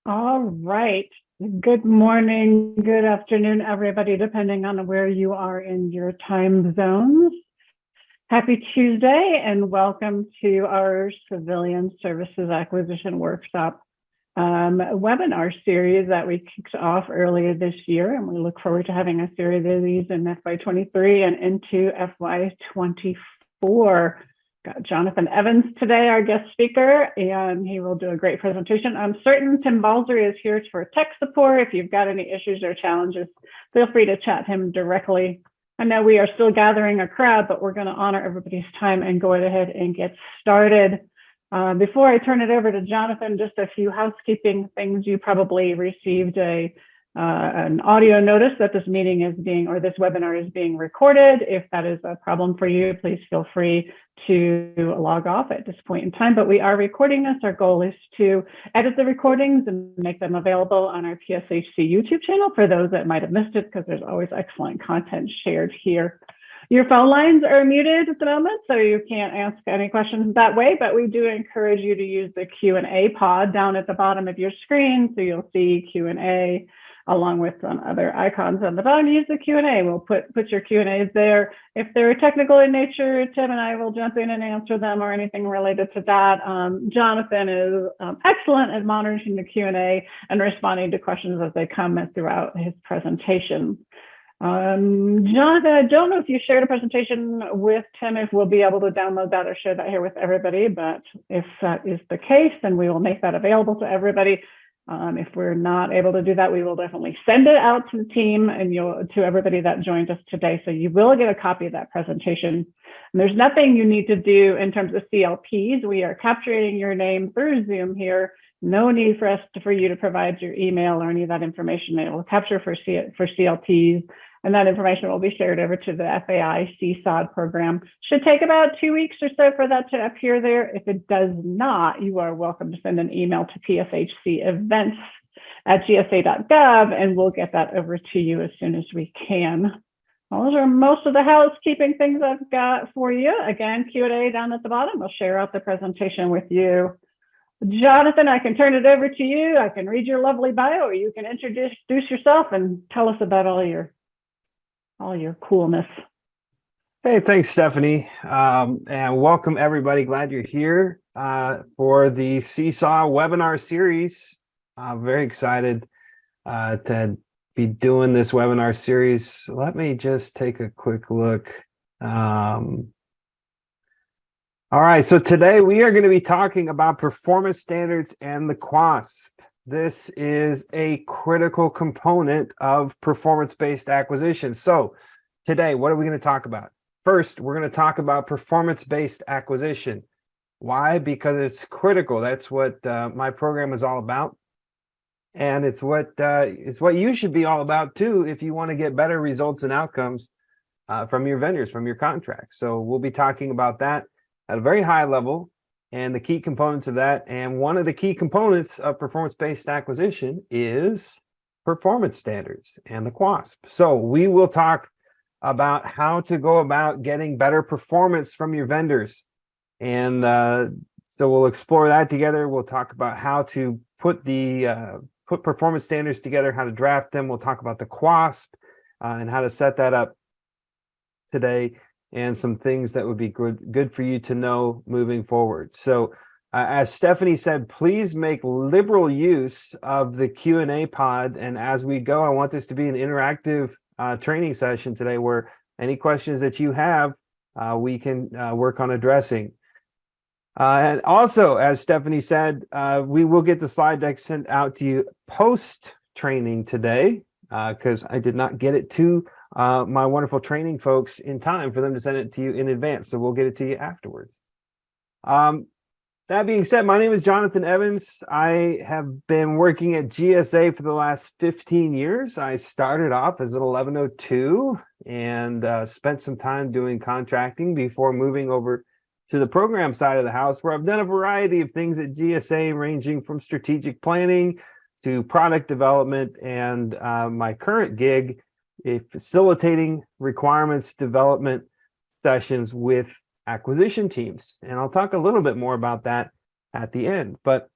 All right. Good morning, good afternoon, everybody, depending on where you are in your time zones. Happy Tuesday and welcome to our Civilian Services Acquisition Workshop webinar series that we kicked off earlier this year. And we look forward to having a series of these in FY23 and into FY24. Got Jonathan Evans today, our guest speaker, and he will do a great presentation. I'm certain Tim Balzer is here for tech support. If you've got any issues or challenges, feel free to chat him directly. I know we are still gathering a crowd, but we're going to honor everybody's time and go ahead and get started. Before I turn it over to Jonathan, just a few housekeeping things. You probably received an audio notice that this meeting is being, or this webinar is being recorded. If that is a problem for you, please feel free to log off at this point in time, but we are recording this. Our goal is to edit the recordings and make them available on our PSHC YouTube channel for those that might have missed it, because there's always excellent content shared here. Your phone lines are muted at the moment, so you can't ask any questions that way, but we do encourage you to use the Q&A pod down at the bottom of your screen. So you'll see Q&A along with some other icons on the bottom. Use the Q&A. We'll put your Q&As there. If they're technical in nature, Tim and I will jump in and answer them or anything related to that. Jonathan is excellent at monitoring the Q&A and responding to questions as they come throughout his presentation. Jonathan, I don't know if you shared a presentation with Tim, if we'll be able to download that or share that here with everybody, but if that is the case, then we will make that available to everybody. If we're not able to do that, we will definitely send it out to the team and to everybody that joined us today. So you will get a copy of that presentation. And there's nothing you need to do in terms of CLPs. We are capturing your name through Zoom here. No need for you to provide your email or any of that information. It will capture for CLPs. And that information will be shared over to the FAI CSAW program. Should take about 2 weeks or so for that to appear there. If it does not, you are welcome to send an email to pshcevents@gsa.gov, and we'll get that over to you as soon as we can. Those are most of the housekeeping things I've got for you. Again, Q&A down at the bottom. We'll share out the presentation with you. Jonathan, I can turn it over to you. I can read your lovely bio, or you can introduce yourself and tell us about all your coolness. Hey, thanks, Stephanie. And welcome everybody. Glad you're here for the CSAW webinar series. Very excited to be doing this webinar series. Let me just take a quick look. All right, so today we are going to be talking about performance standards and the QASP. This is a critical component of performance-based acquisition. So today, what are we going to talk about? First, we're going to talk about performance-based acquisition. Why? Because it's critical. That's what my program is all about. And it's what you should be all about too if you want to get better results and outcomes from your vendors, from your contracts. So we'll be talking about that at a very high level, and the key components of that. And one of the key components of performance-based acquisition is performance standards and the QASP. So we will talk about how to go about getting better performance from your vendors. And so we'll explore that together. We'll talk about how to put performance standards together, how to draft them. We'll talk about the QASP and how to set that up today, and some things that would be good for you to know moving forward. So as Stephanie said, please make liberal use of the Q&A pod. And as we go, I want this to be an interactive training session today, where any questions that you have, we can work on addressing. And also, as Stephanie said, we will get the slide deck sent out to you post-training today, because I did not get it to my wonderful training folks in time for them to send it to you in advance. So we'll get it to you afterwards. That being said, my name is Jonathan Evans. I have been working at GSA for the last 15 years. I started off as an 1102 and spent some time doing contracting before moving over to the program side of the house, where I've done a variety of things at GSA, ranging from strategic planning to product development, and my current gig is facilitating requirements development sessions with acquisition teams. And I'll talk a little bit more about that at the end. But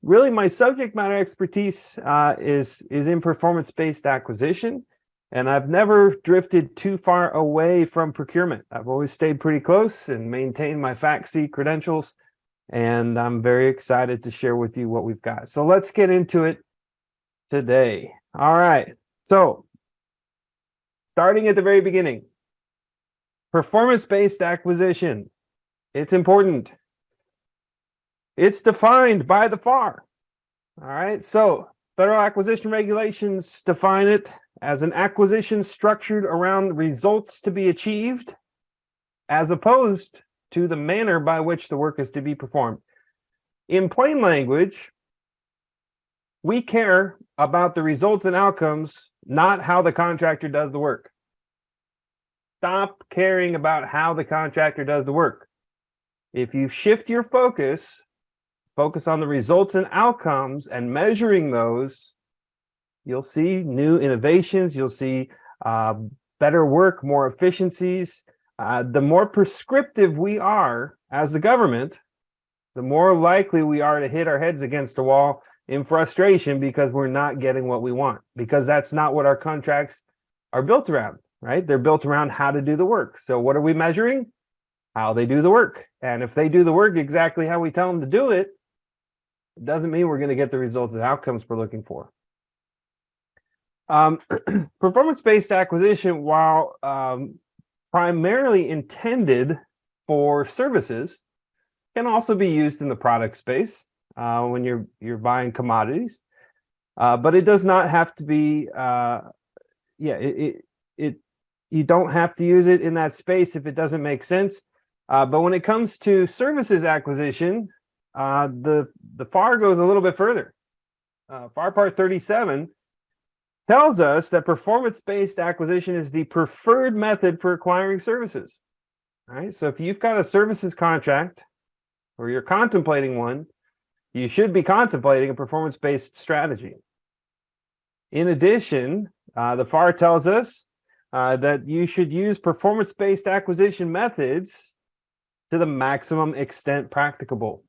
Really, my subject matter expertise is in performance-based acquisition, and I've never drifted too far away from procurement. I've always stayed pretty close and maintained my FACC credentials, and I'm very excited to share with you what we've got. So let's get into it today. All right, so starting at the very beginning, performance-based acquisition. It's important. It's defined by the FAR. All right, so federal acquisition regulations define it as an acquisition structured around results to be achieved, as opposed to the manner by which the work is to be performed. In plain language, we care about the results and outcomes, not how the contractor does the work. Stop caring about how the contractor does the work. If you shift your focus on the results and outcomes and measuring those, you'll see new innovations, you'll see better work, more efficiencies. The more prescriptive we are as the government, the more likely we are to hit our heads against a wall in frustration because we're not getting what we want, because that's not what our contracts are built around, right? They're built around how to do the work. So what are we measuring? How they do the work. And if they do the work exactly how we tell them to do it, it doesn't mean we're going to get the results and outcomes we're looking for. Performance-based acquisition, while primarily intended for services, can also be used in the product space when you're buying commodities. But it does not have to be. You don't have to use it in that space if it doesn't make sense. But when it comes to services acquisition, the FAR goes a little bit further. FAR Part 37 tells us that performance-based acquisition is the preferred method for acquiring services. All right, so if you've got a services contract or you're contemplating one, you should be contemplating a performance-based strategy. In addition, the FAR tells us that you should use performance-based acquisition methods to the maximum extent practicable.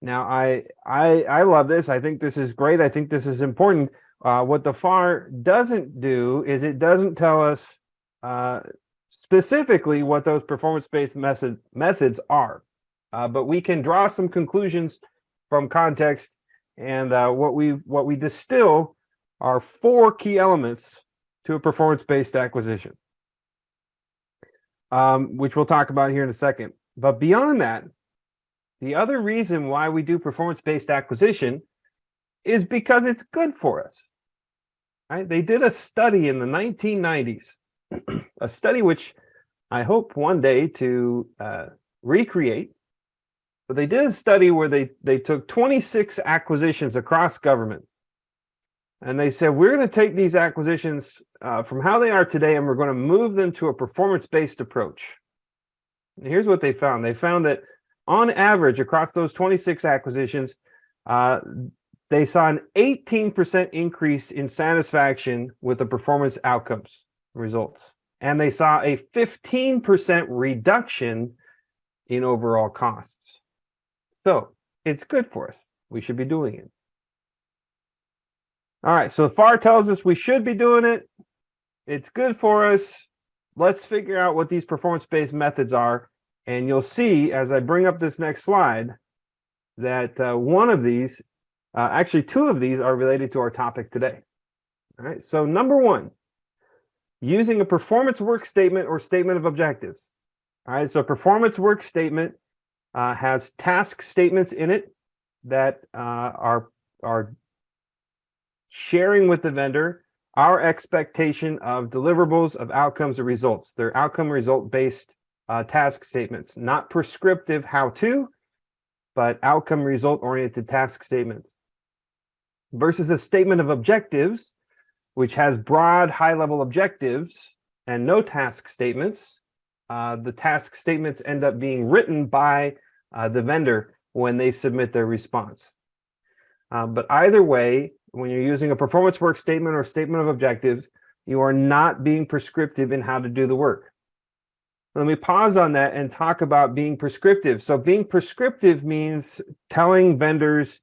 Now, I love this. I think this is great. I think this is important. What the FAR doesn't do is it doesn't tell us specifically what those performance-based methods are. But we can draw some conclusions from context, and what we distill are 4 key elements to a performance-based acquisition, which we'll talk about here in a second. But beyond that, the other reason why we do performance-based acquisition is because it's good for us. Right? They did a study in the 1990s, a study which I hope one day to recreate. But they did a study where they took 26 acquisitions across government. And they said, we're going to take these acquisitions from how they are today, and we're going to move them to a performance-based approach. And here's what they found. They found that on average, across those 26 acquisitions, they saw an 18% increase in satisfaction with the performance outcomes results. And they saw a 15% reduction in overall costs. So it's good for us. We should be doing it. All right, so FAR tells us we should be doing it. It's good for us. Let's figure out what these performance-based methods are. And you'll see as I bring up this next slide that one of these, actually 2 of these are related to our topic today. All right, so number 1, using a performance work statement or statement of objectives. All right, so a performance work statement has task statements in it that are sharing with the vendor our expectation of deliverables, of outcomes, or results. They're outcome result based task statements, not prescriptive how to, but outcome result oriented task statements. Versus a statement of objectives, which has broad high level objectives and no task statements. The task statements end up being written by the vendor when they submit their response. But either way, when you're using a performance work statement or statement of objectives, you are not being prescriptive in how to do the work. Let me pause on that and talk about being prescriptive. So being prescriptive means telling vendors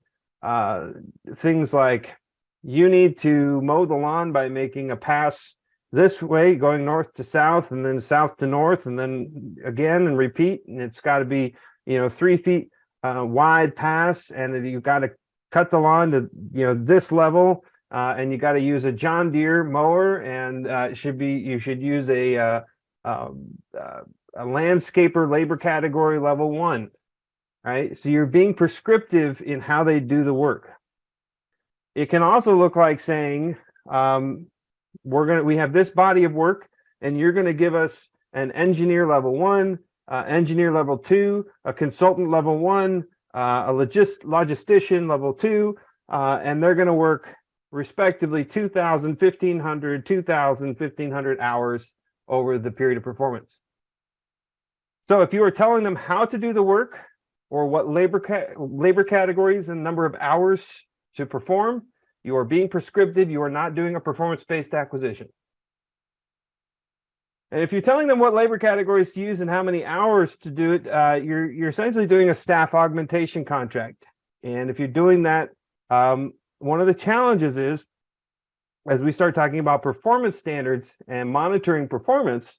things like, you need to mow the lawn by making a pass this way, going north to south, and then south to north, and then again and repeat. And it's got to be, 3 feet wide pass, and you've got to cut the lawn to, this level, and you got to use a John Deere mower, and you should use a landscaper labor category level 1, right? So you're being prescriptive in how they do the work. It can also look like saying, we have this body of work, and you're going to give us an engineer level 1, engineer level 2, a consultant level 1, a logistician level 2, and they're going to work respectively 2,000, 1,500, 2,000, 1,500 hours over the period of performance. So if you are telling them how to do the work, or what labor categories and number of hours to perform, you are being prescriptive. You are not doing a performance-based acquisition. And if you're telling them what labor categories to use and how many hours to do it, you're essentially doing a staff augmentation contract. And if you're doing that, one of the challenges is, as we start talking about performance standards and monitoring performance,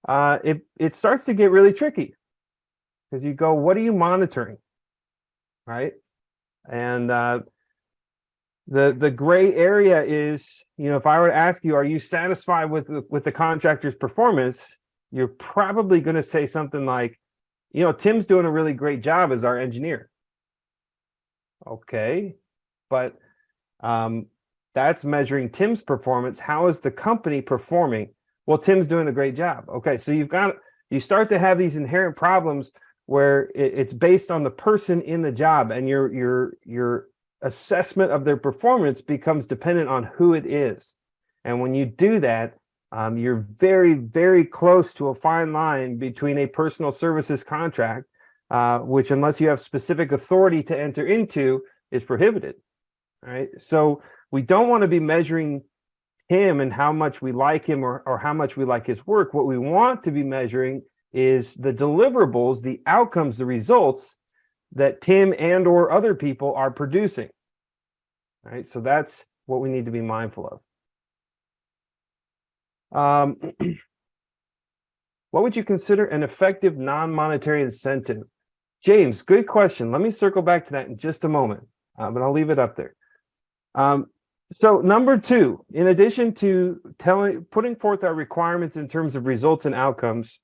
it starts to get really tricky, because you go, what are you monitoring, right? And the gray area is, if I were to ask you, are you satisfied with the contractor's performance? You're probably going to say something like, Tim's doing a really great job as our engineer. Okay, but that's measuring Tim's performance. How is the company performing? Well, Tim's doing a great job. Okay, so you start to have these inherent problems where it's based on the person in the job, and your assessment of their performance becomes dependent on who it is. And when you do that, you're very, very close to a fine line between a personal services contract, which, unless you have specific authority to enter into, is prohibited. Right? So we don't want to be measuring him and how much we like him or how much we like his work. What we want to be measuring is the deliverables, the outcomes, the results that Tim and or other people are producing. All right, so that's what we need to be mindful of. What would you consider an effective non-monetary incentive? James, good question. Let me circle back to that in just a moment, but I'll leave it up there. So number 2, in addition to putting forth our requirements in terms of results and outcomes,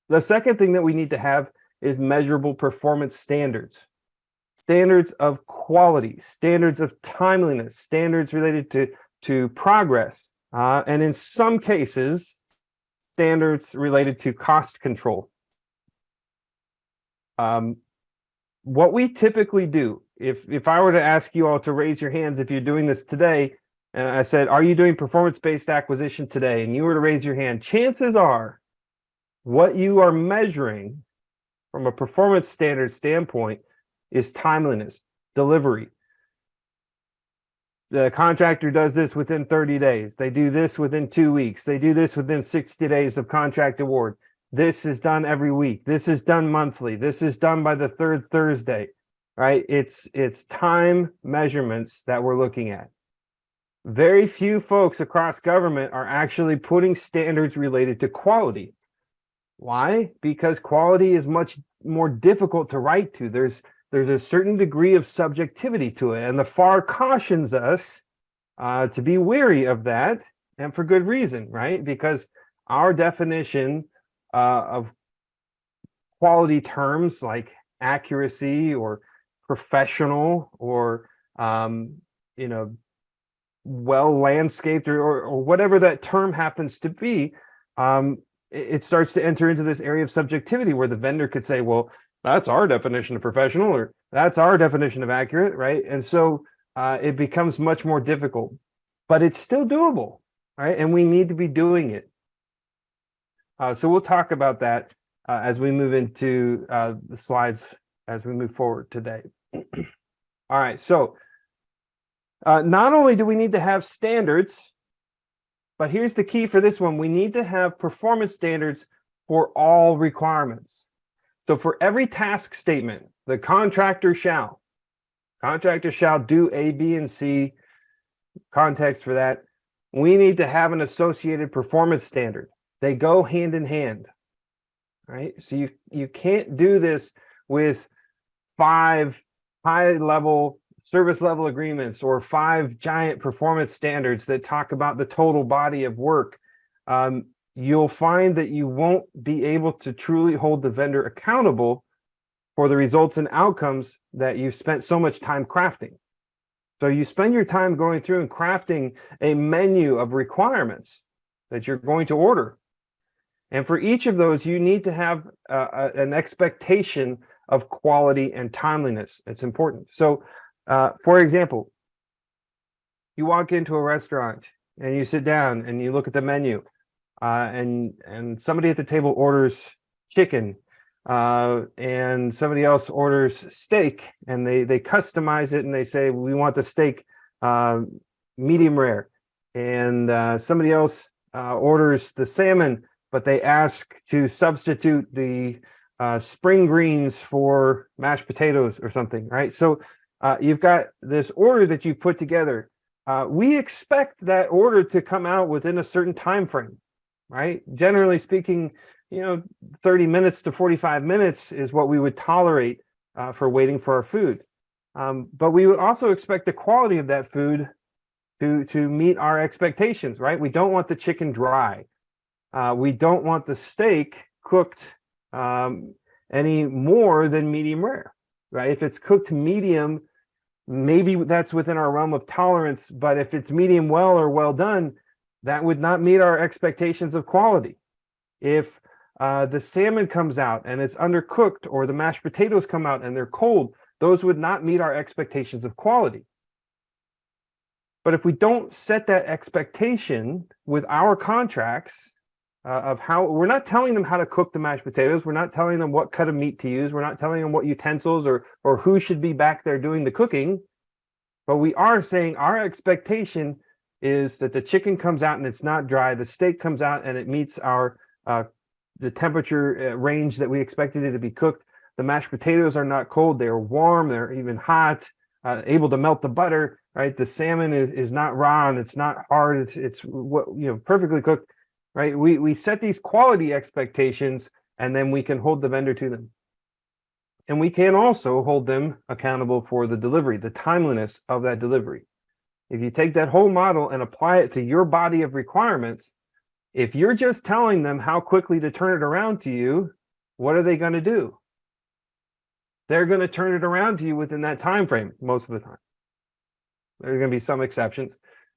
the second thing that we need to have is measurable performance standards. Standards of quality, standards of timeliness, standards related to progress, and in some cases, standards related to cost control. What we typically do, if I were to ask you all to raise your hands if you're doing this today, and I said, are you doing performance-based acquisition today? And you were to raise your hand, chances are what you are measuring from a performance standard standpoint is timeliness, delivery. The contractor does this within 30 days. They do this within 2 weeks. They do this within 60 days of contract award. This is done every week. This is done monthly. This is done by the 3rd Thursday, right? It's time measurements that we're looking at. Very few folks across government are actually putting standards related to quality. Why? Because quality is much more difficult to write to. There's a certain degree of subjectivity to it, and the FAR cautions us to be wary of that, and for good reason, right? Because our definition of quality terms like accuracy or professional or well landscaped or whatever that term happens to be, it starts to enter into this area of subjectivity where the vendor could say, well, that's our definition of professional, or that's our definition of accurate, right? And so it becomes much more difficult, but it's still doable, right? And we need to be doing it. So we'll talk about that as we move into the slides as we move forward today. All right, so not only do we need to have standards, but here's the key for this one. We need to have performance standards for all requirements. So for every task statement, the contractor shall do A, B, and C, context for that. We need to have an associated performance standard. They go hand in hand, right? So you can't do this with 5 high-level service level agreements or 5 giant performance standards that talk about the total body of work. You'll find that you won't be able to truly hold the vendor accountable for the results and outcomes that you've spent so much time crafting. So you spend your time going through and crafting a menu of requirements that you're going to order. And for each of those, you need to have an expectation of quality and timeliness. It's important. So, for example, you walk into a restaurant and you sit down and you look at the menu, and somebody at the table orders chicken, and somebody else orders steak, and they customize it and they say, we want the steak medium rare, and somebody else orders the salmon, but they ask to substitute the spring greens for mashed potatoes or something, right? So you've got this order that you put together. We expect that order to come out within a certain time frame, right? Generally speaking, 30 minutes to 45 minutes is what we would tolerate for waiting for our food. But we would also expect the quality of that food to meet our expectations, right? We don't want the chicken dry. We don't want the steak cooked any more than medium rare, right? If it's cooked medium, maybe that's within our realm of tolerance, but if it's medium well or well done, that would not meet our expectations of quality. If the salmon comes out and it's undercooked, or the mashed potatoes come out and they're cold, those would not meet our expectations of quality. But if we don't set that expectation with our contracts of how, we're not telling them how to cook the mashed potatoes, we're not telling them what cut of meat to use, we're not telling them what utensils or who should be back there doing the cooking, but we are saying our expectation is that the chicken comes out and it's not dry, the steak comes out and it meets our the temperature range that we expected it to be cooked. The mashed potatoes are not cold, they're warm, they're even hot, able to melt the butter, right? The salmon is not raw and it's not hard, it's perfectly cooked, right? We set these quality expectations and then we can hold the vendor to them. And we can also hold them accountable for the delivery, the timeliness of that delivery. If you take that whole model and apply it to your body of requirements, if you're just telling them how quickly to turn it around to you, what are they going to do? They're going to turn it around to you within that time frame most of the time. There are going to be some exceptions,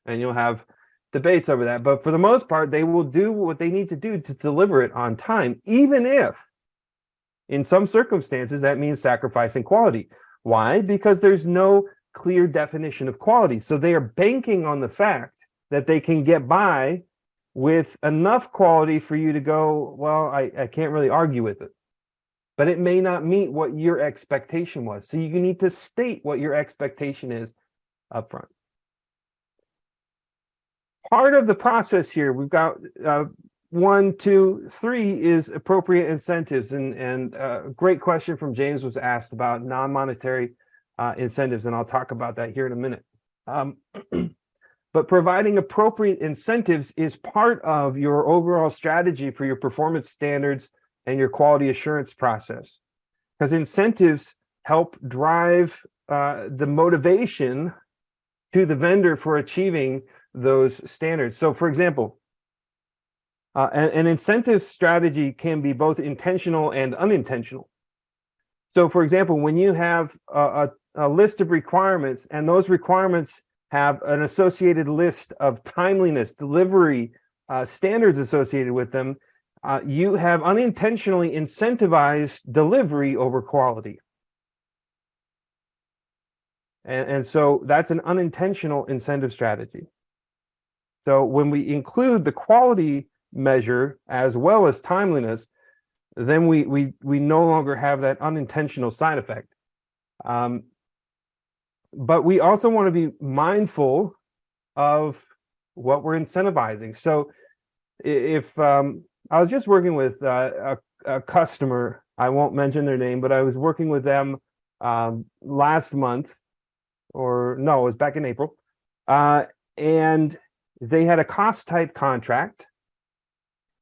and you'll have debates over that. But for the most part, they will do what they need to do to deliver it on time, even if, in some circumstances, that means sacrificing quality. Why? Because there's no clear definition of quality. So they are banking on the fact that they can get by with enough quality for you to go, well, I can't really argue with it. But it may not meet what your expectation was. So you need to state what your expectation is up front. Part of the process here, we've got 1, 2, 3 is appropriate incentives. And a great question from James was asked about non-monetary incentives, and I'll talk about that here in a minute. But providing appropriate incentives is part of your overall strategy for your performance standards and your quality assurance process, because incentives help drive the motivation to the vendor for achieving those standards. So, for example, an incentive strategy can be both intentional and unintentional. So, for example, when you have a list of requirements and those requirements have an associated list of timeliness, delivery standards associated with them, you have unintentionally incentivized delivery over quality. And so that's an unintentional incentive strategy. So when we include the quality measure as well as timeliness, then we no longer have that unintentional side effect. But we also want to be mindful of what we're incentivizing. So if I was just working with a customer. I won't mention their name, but I was working with them last month, or no, it was back in April. And they had a cost type contract.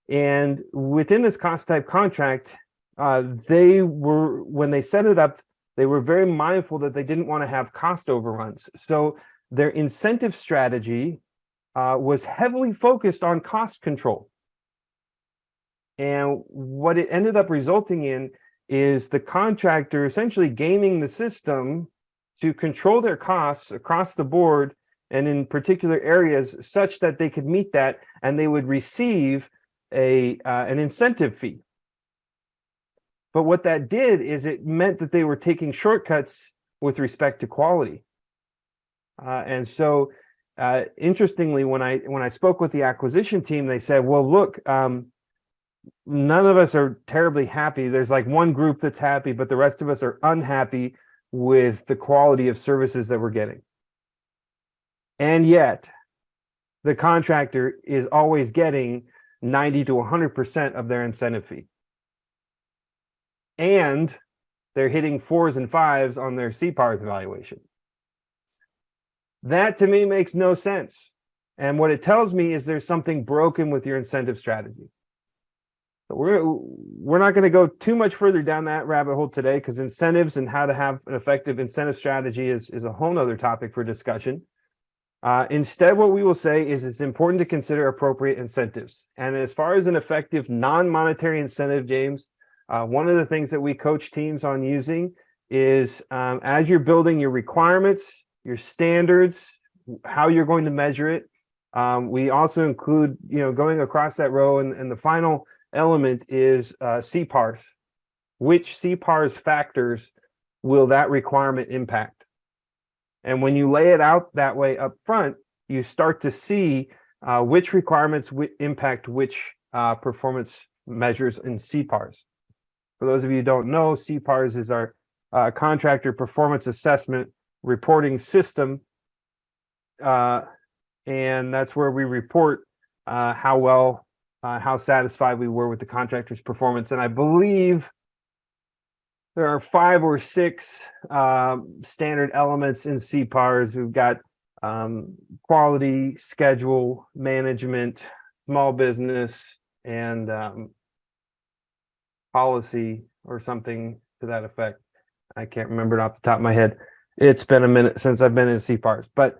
And within this cost type contract, when they set it up, they were very mindful that they didn't want to have cost overruns. So their incentive strategy was heavily focused on cost control. And what it ended up resulting in is the contractor essentially gaming the system to control their costs across the board and in particular areas such that they could meet that, and they would receive an incentive fee. But what that did is it meant that they were taking shortcuts with respect to quality. And so interestingly, when I spoke with the acquisition team, they said, well, look, none of us are terribly happy. There's like one group that's happy, but the rest of us are unhappy with the quality of services that we're getting. And yet the contractor is always getting 90 to 100% of their incentive fee. And they're hitting 4s and 5s on their CPARS evaluation. That to me makes no sense. And what it tells me is there's something broken with your incentive strategy. But we're not going to go too much further down that rabbit hole today, because incentives and how to have an effective incentive strategy is a whole nother topic for discussion. Instead, what we will say is it's important to consider appropriate incentives. And as far as an effective non-monetary incentive, James, one of the things that we coach teams on using is as you're building your requirements, your standards, how you're going to measure it. We also include, going across that row, and the final element is CPARS. Which CPARS factors will that requirement impact? And when you lay it out that way up front, you start to see which requirements impact which performance measures in CPARS. For those of you who don't know, CPARS is our contractor performance assessment reporting system. And that's where we report how satisfied we were with the contractor's performance. And I believe there are 5 or 6 standard elements in CPARS. We've got quality, schedule, management, small business, and policy, or something to that effect. I can't remember it off the top of my head. It's been a minute since I've been in CPARS, but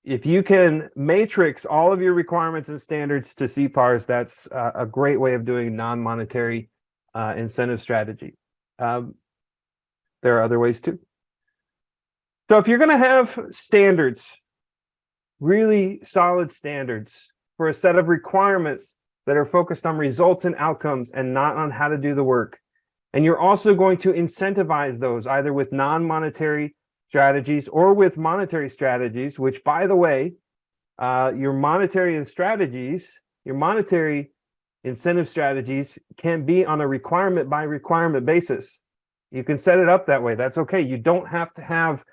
if you can matrix all of your requirements and standards to CPARS, that's a great way of doing non-monetary incentive strategy. There are other ways too. So if you're going to have standards, really solid standards for a set of requirements that are focused on results and outcomes and not on how to do the work, and you're also going to incentivize those either with non-monetary strategies or with monetary strategies, which, by the way, your monetary incentive strategies can be on a requirement by requirement basis. You can set it up that way. That's okay. You don't have to have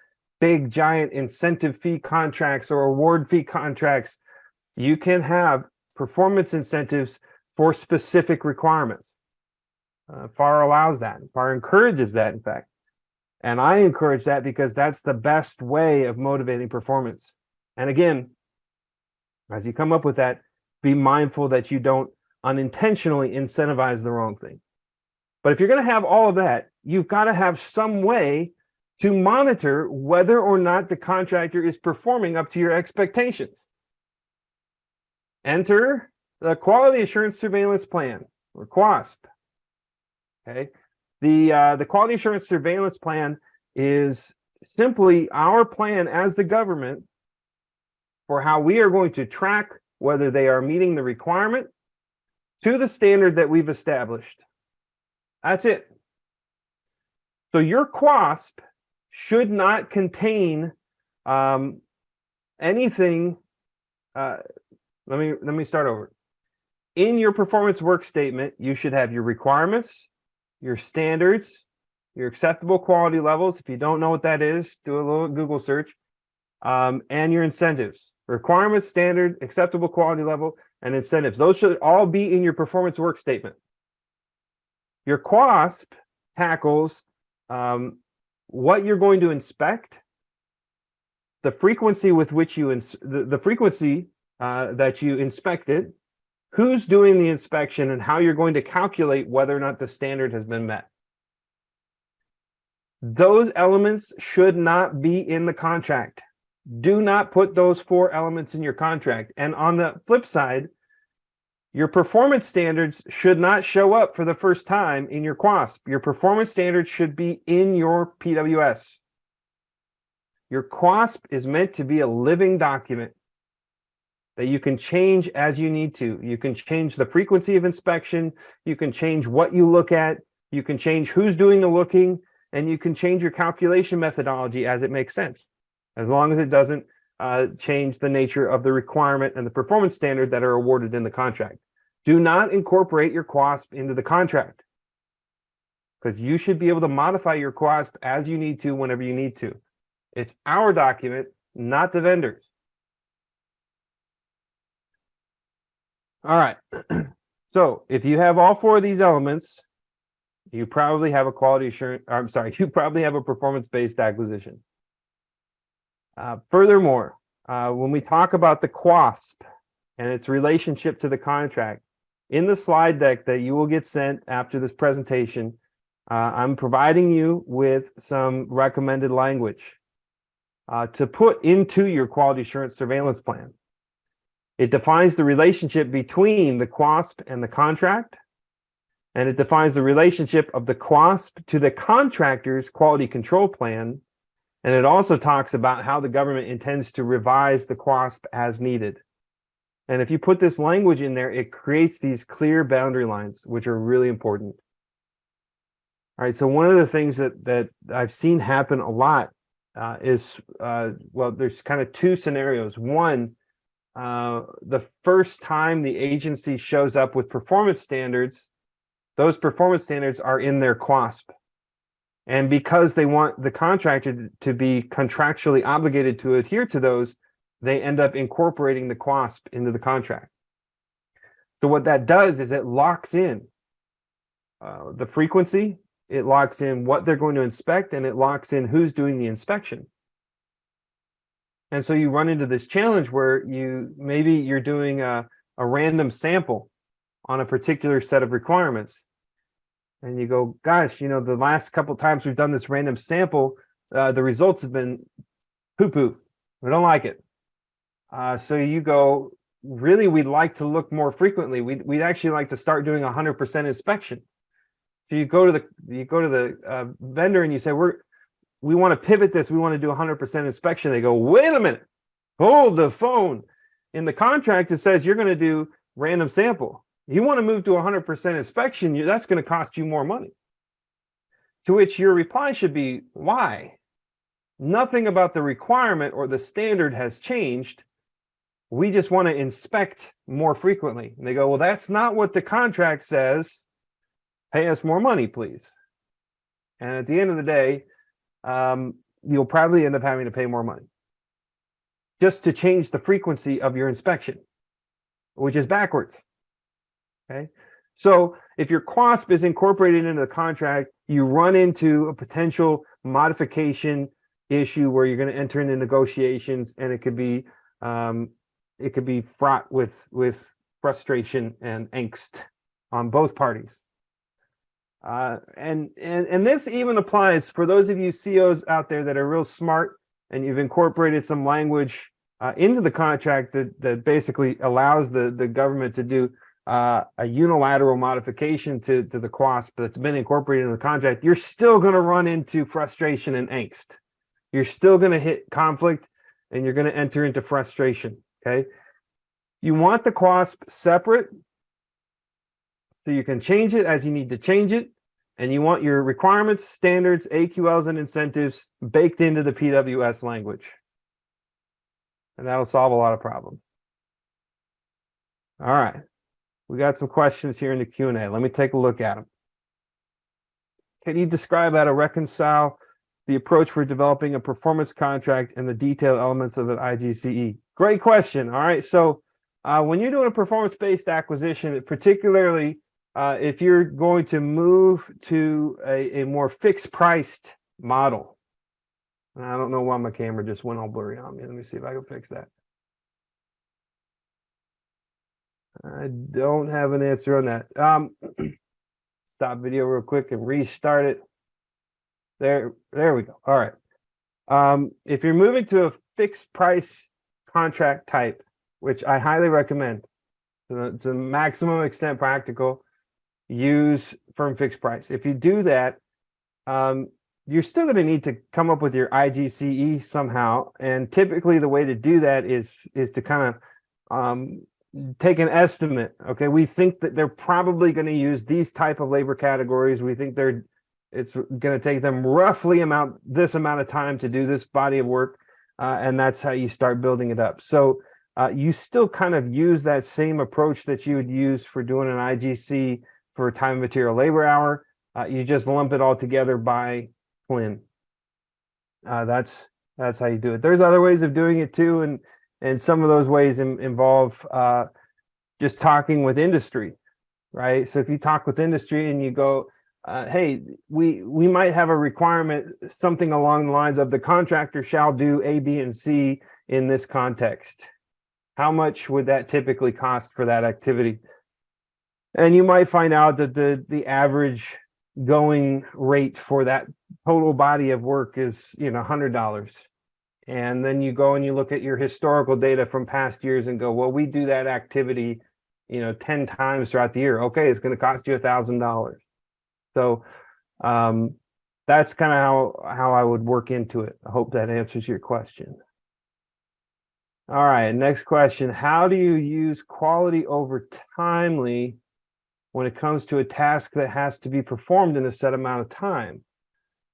big, giant incentive fee contracts or award fee contracts. You can have performance incentives for specific requirements. FAR allows that. FAR encourages that, in fact. And I encourage that because that's the best way of motivating performance. And again, as you come up with that, be mindful that you don't unintentionally incentivize the wrong thing. But if you're going to have all of that, you've got to have some way to monitor whether or not the contractor is performing up to your expectations. Enter the Quality Assurance Surveillance Plan, or QASP. Okay. The Quality Assurance Surveillance Plan is simply our plan as the government for how we are going to track whether they are meeting the requirement to the standard that we've established. That's it. So your QASP should not contain anything. Let me start over. In your performance work statement, you should have your requirements, your standards, your acceptable quality levels. If you don't know what that is, do a little Google search, and your incentives. Requirements, standard, acceptable quality level, and incentives. Those should all be in your performance work statement. Your QASP tackles what you're going to inspect, the frequency with which you the frequency that you inspect it, who's doing the inspection, and how you're going to calculate whether or not the standard has been met. Those elements should not be in the contract. Do not put those 4 elements in your contract. And on the flip side, your performance standards should not show up for the first time in your QASP. Your performance standards should be in your PWS. Your QASP is meant to be a living document that you can change as you need to. You can change the frequency of inspection. You can change what you look at. You can change who's doing the looking, and you can change your calculation methodology as it makes sense, as long as it doesn't change the nature of the requirement and the performance standard that are awarded in the contract. Do not incorporate your QASP into the contract, because you should be able to modify your QASP as you need to whenever you need to. It's our document, not the vendor's. All right. So if you have all 4 of these elements, you probably have a quality assurance, I'm sorry, you probably have a performance-based acquisition. Furthermore, when we talk about the QASP and its relationship to the contract, in the slide deck that you will get sent after this presentation, I'm providing you with some recommended language to put into your quality assurance surveillance plan. It defines the relationship between the QASP and the contract, and it defines the relationship of the QASP to the contractor's quality control plan, and it also talks about how the government intends to revise the QASP as needed. And if you put this language in there, it creates these clear boundary lines, which are really important. All right, so one of the things that I've seen happen a lot is, well, there's kind of 2 scenarios. One, the first time the agency shows up with performance standards, those performance standards are in their QASP. And because they want the contractor to be contractually obligated to adhere to those, they end up incorporating the QASP into the contract. So what that does is it locks in the frequency, it locks in what they're going to inspect, and it locks in who's doing the inspection. And so you run into this challenge where maybe you're doing a random sample on a particular set of requirements. And you go, gosh, you know, the last couple times we've done this random sample, the results have been poo-poo. We don't like it. So you go, really, we'd like to look more frequently. We'd actually like to start doing 100% inspection. So you go to the vendor and you say, we want to pivot this. We want to do 100% inspection. They go, wait a minute, hold the phone. In the contract, it says you're going to do random sample. You want to move to 100% inspection, that's going to cost you more money. To which your reply should be, why? Nothing about the requirement or the standard has changed. We just want to inspect more frequently. And they go, well, that's not what the contract says. Pay us more money, please. And at the end of the day, you'll probably end up having to pay more money just to change the frequency of your inspection, which is backwards. Okay, so if your QASP is incorporated into the contract, you run into a potential modification issue where you're going to enter into negotiations, and it could be fraught with frustration and angst on both parties. And this even applies for those of you COs out there that are real smart and you've incorporated some language into the contract that basically allows the government to do a unilateral modification to the QASP that's been incorporated in the contract. You're still going to run into frustration and angst. You're still going to hit conflict, and you're going to enter into frustration. Okay, you want the QASP separate so you can change it as you need to change it, and you want your requirements, standards, AQLs, and incentives baked into the PWS language, and that'll solve a lot of problems. All right, we got some questions here in the Q&A. Let me take a look at them. Can you describe how to reconcile the approach for developing a performance contract and the detailed elements of an IGCE? Great question. All right, so When you're doing a performance-based acquisition, particularly if you're going to move to a more fixed-priced model, and I don't know why my camera just went all blurry on me. Let me see if I can fix that. I don't have an answer on that. Stop video real quick and restart it. There we go. All right. If you're moving to a fixed price contract type, which I highly recommend to the maximum extent practical, use firm fixed price. If you do that, you're still going to need to come up with your IGCE somehow. And typically the way to do that is to kind of take an estimate. Okay, we think that they're probably going to use these type of labor categories. We think it's going to take them roughly this amount of time to do this body of work, and that's how you start building it up. So you still kind of use that same approach that you would use for doing an IGC for time and material labor hour. You just lump it all together by CLIN. That's how you do it. There's other ways of doing it too, and some of those ways involve just talking with industry, right? So if you talk with industry and you go, hey, we might have a requirement, something along the lines of the contractor shall do A, B, and C in this context. How much would that typically cost for that activity? And you might find out that the average going rate for that total body of work is, $100. And then you go and you look at your historical data from past years and go, well, we do that activity, 10 times throughout the year. Okay, it's going to cost you $1,000. So that's kind of how I would work into it. I hope that answers your question. All right, next question. How do you use quality over timely when it comes to a task that has to be performed in a set amount of time?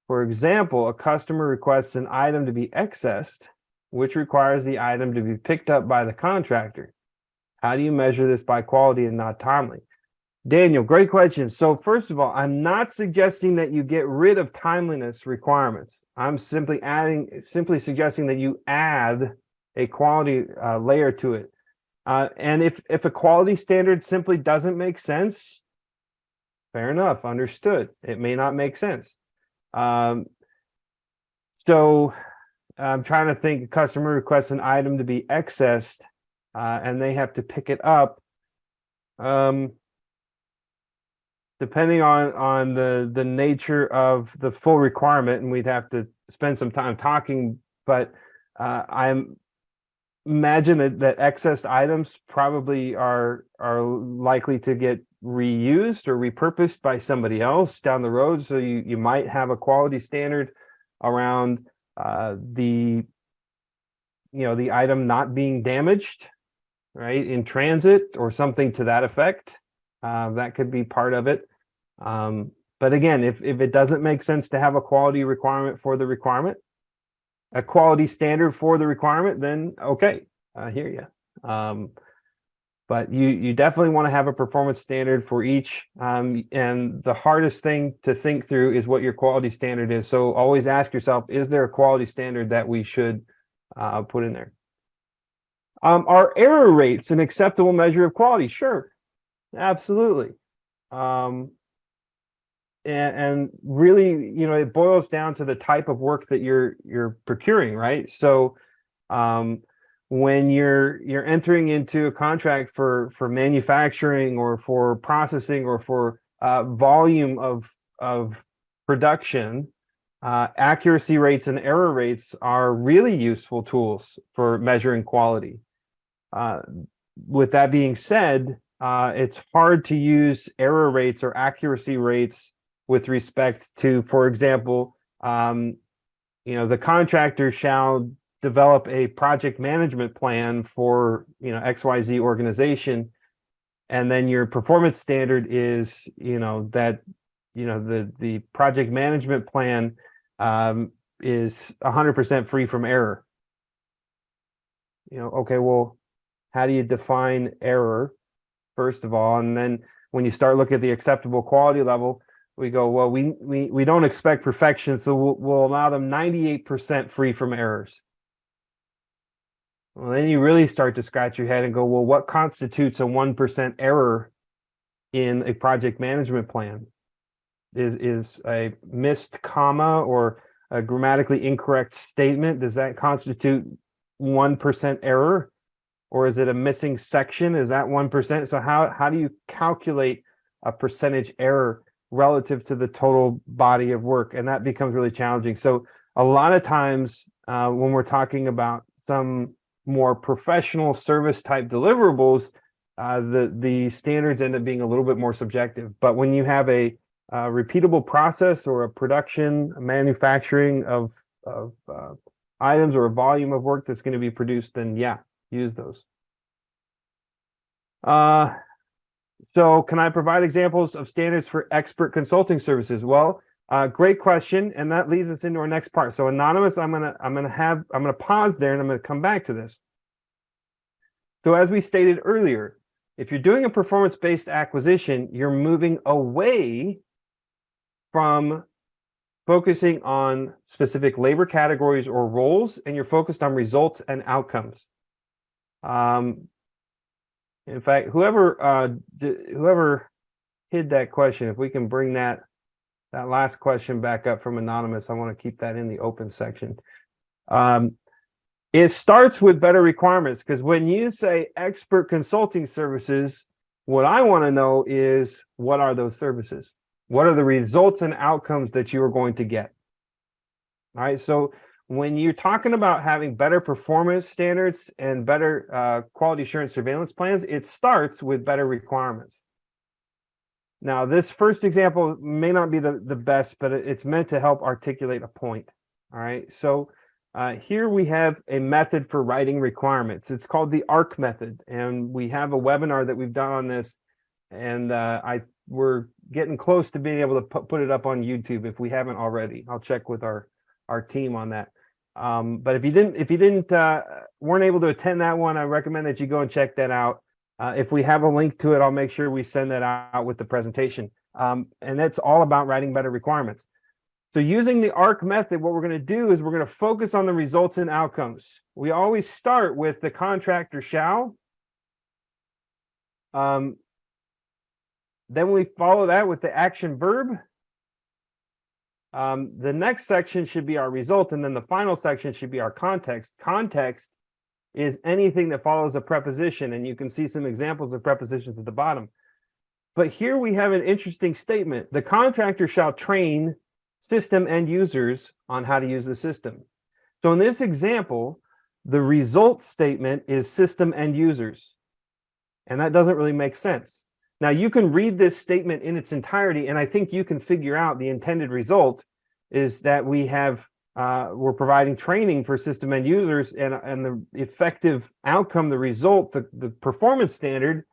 For example, a customer requests an item to be accessed, which requires the item to be picked up by the contractor. How do you measure this by quality and not timely? Daniel, great question. So first of all, I'm not suggesting that you get rid of timeliness requirements. I'm simply suggesting that you add a quality layer to it. And if a quality standard simply doesn't make sense, fair enough, understood. It may not make sense. So I'm trying to think. A customer requests an item to be accessed, and they have to pick it up. Depending on the nature of the full requirement, and we'd have to spend some time talking, but I imagine that excess items probably are likely to get reused or repurposed by somebody else down the road. So you might have a quality standard around the item not being damaged, right, in transit or something to that effect. That could be part of it. But again, if it doesn't make sense to have a quality requirement for the requirement, a quality standard for the requirement, then okay, I hear you. But you definitely want to have a performance standard for each. And the hardest thing to think through is what your quality standard is. So always ask yourself, is there a quality standard that we should put in there? Are error rates an acceptable measure of quality? Sure, absolutely. And really, it boils down to the type of work that you're procuring, right? So when you're entering into a contract for manufacturing or for processing or for volume of production, accuracy rates and error rates are really useful tools for measuring quality. With that being said, it's hard to use error rates or accuracy rates with respect to, for example, the contractor shall develop a project management plan for XYZ organization, and then your performance standard is the project management plan is 100% free from error. Okay, well, how do you define error, first of all? And then when you start looking at the acceptable quality level, we go, well, we don't expect perfection, so we'll allow them 98% free from errors. Well, then you really start to scratch your head and go, well, what constitutes a 1% error in a project management plan? Is a missed comma or a grammatically incorrect statement, does that constitute 1% error? Or is it a missing section? Is that 1%? So how do you calculate a percentage error relative to the total body of work? And that becomes really challenging. So a lot of times when we're talking about some more professional service type deliverables, the standards end up being a little bit more subjective. But when you have a repeatable process or a production, a manufacturing of items or a volume of work that's going to be produced, then yeah, use those. So can I provide examples of standards for expert consulting services? Well, great question, and that leads us into our next part. So anonymous, I'm gonna pause there and I'm gonna come back to this. So as we stated earlier, if you're doing a performance-based acquisition, you're moving away from focusing on specific labor categories or roles, and you're focused on results and outcomes. In fact, whoever hid that question, if we can bring that last question back up from anonymous, I want to keep that in the open section. It starts with better requirements, because when you say expert consulting services, what I want to know is, what are those services? What are the results and outcomes that you are going to get? All right, so when you're talking about having better performance standards and better quality assurance surveillance plans, it starts with better requirements. Now, this first example may not be the best, but it's meant to help articulate a point. All right, so here we have a method for writing requirements. It's called the ARC method, and we have a webinar that we've done on this, and we're getting close to being able to put it up on YouTube if we haven't already. I'll check with our team on that. But if you weren't able to attend that one, I recommend that you go and check that out. If we have a link to it, I'll make sure we send that out with the presentation. And that's all about writing better requirements. So using the ARC method, what we're going to do is we're going to focus on the results and outcomes. We always start with the contractor shall. Then we follow that with the action verb. The next section should be our result, and then the final section should be our context. Context is anything that follows a preposition, and you can see some examples of prepositions at the bottom. But here we have an interesting statement. The contractor shall train system end users on how to use the system. So in this example, the result statement is system end users, and that doesn't really make sense. Now, you can read this statement in its entirety, and I think you can figure out the intended result is that we're providing training for system end users, and the effective outcome, the result, the performance standard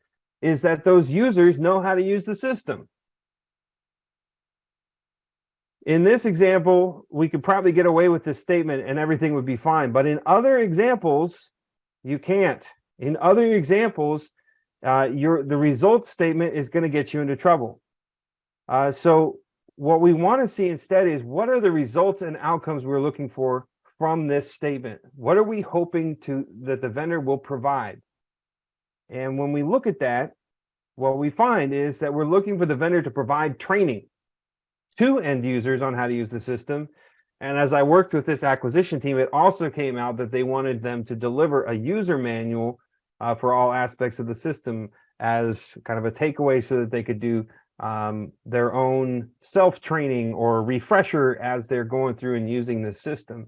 is that those users know how to use the system. In this example, we could probably get away with this statement and everything would be fine, but in other examples, you can't. In other examples, the result statement is going to get you into trouble. So what we want to see instead is, what are the results and outcomes we're looking for from this statement? What are we hoping that the vendor will provide? And when we look at that, what we find is that we're looking for the vendor to provide training to end users on how to use the system. And as I worked with this acquisition team, it also came out that they wanted them to deliver a user manual for all aspects of the system as kind of a takeaway, so that they could do their own self-training or refresher as they're going through and using the system.